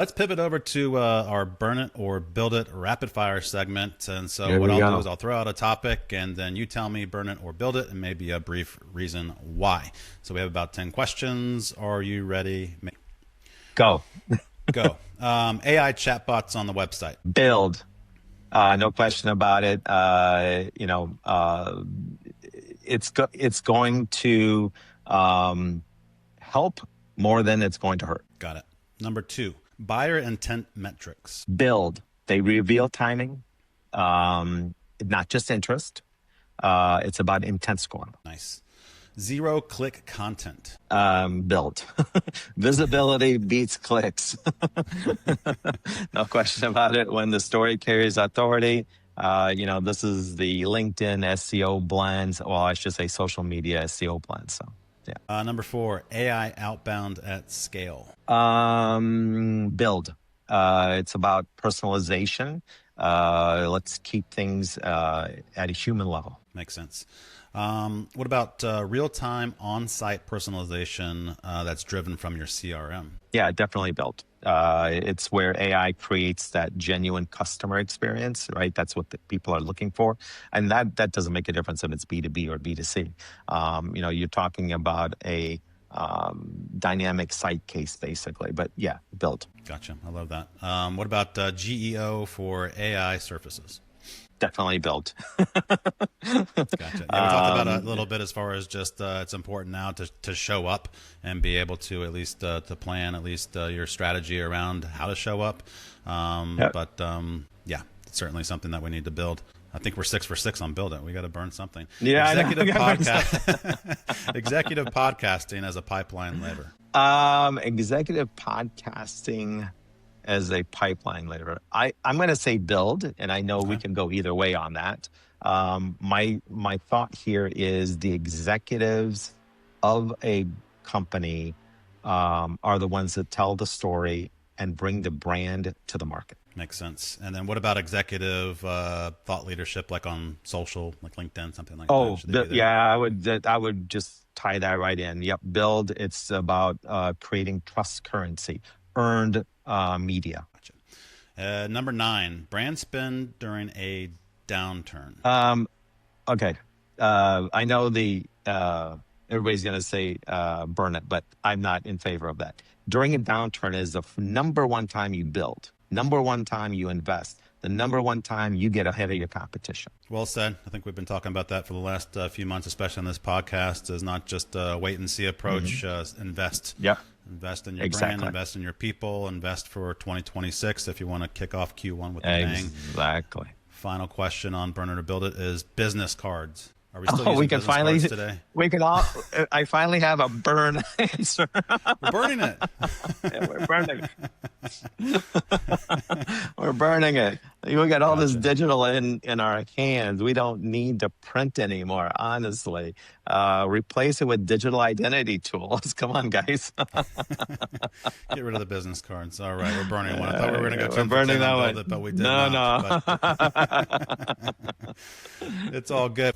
Let's pivot over to our burn it or build it rapid fire segment. And so Here what we I'll go. do is I'll throw out a topic and then you tell me burn it or build it and maybe a brief reason why. So we have about 10 questions. Are you ready? Go. Go. AI chatbots on the website. Build. No question about it. It's going to help more than it's going to hurt. Got it. Number 2, buyer intent metrics. Build. They reveal timing, not just interest. It's about intent score. Nice. 0 click content. Build. Visibility beats clicks. No question about it. When the story carries authority, this is the LinkedIn SEO blends. Well, I should say social media SEO blends. So, yeah. Number 4, AI outbound at scale. Build. It's about personalization. Let's keep things at a human level. Makes sense. What about real-time on-site personalization that's driven from your CRM? Yeah, definitely built. It's where AI creates that genuine customer experience, right? That's what the people are looking for. And that doesn't make a difference if it's B2B or B2C. You're talking about a dynamic site case, basically. But yeah, built. Gotcha. I love that. What about GEO for AI surfaces? Definitely built. Gotcha. Yeah, we talked about it a little bit as far as just it's important now to show up and be able to at least to plan at least your strategy around how to show up. Yep. But yeah, it's certainly something that we need to build. I think we're 6 for 6 on build it. We got to burn something. Yeah, executive podcasting as a pipeline later. Executive podcasting as a pipeline later. I'm going to say build, and I know we can go either way on that. My thought here is the executives of a company are the ones that tell the story and bring the brand to the market. Makes sense. And then what about executive thought leadership, like on social, like LinkedIn, something like that? Yeah, I would just tie that right in. Yep, build. It's about creating trust currency, earned media. Gotcha. Number 9, brand spend during a downturn. Okay. I know everybody's going to say burn it, but I'm not in favor of that. During a downturn is the number one time you build, number one time you invest, the number one time you get ahead of your competition. Well said. I think we've been talking about that for the last few months, especially on this podcast, is not just a wait and see approach. Invest. Yeah. Invest in your brand, invest in your people, invest for 2026 if you want to kick off Q1 with a bang. Exactly. Final question on Burn It or Build It is business cards. Are we still using we can business finally cards today? We can all. I finally have a burn answer. We're burning it. Yeah, we're burning it. We're burning it. We got all this digital in our hands. We don't need to print anymore, honestly. Replace it with digital identity tools. Come on, guys. Get rid of the business cards. All right, we're burning one. I thought we were going to go 10 burning for 10 that on one. Build It, but we did No. not. But it's all good.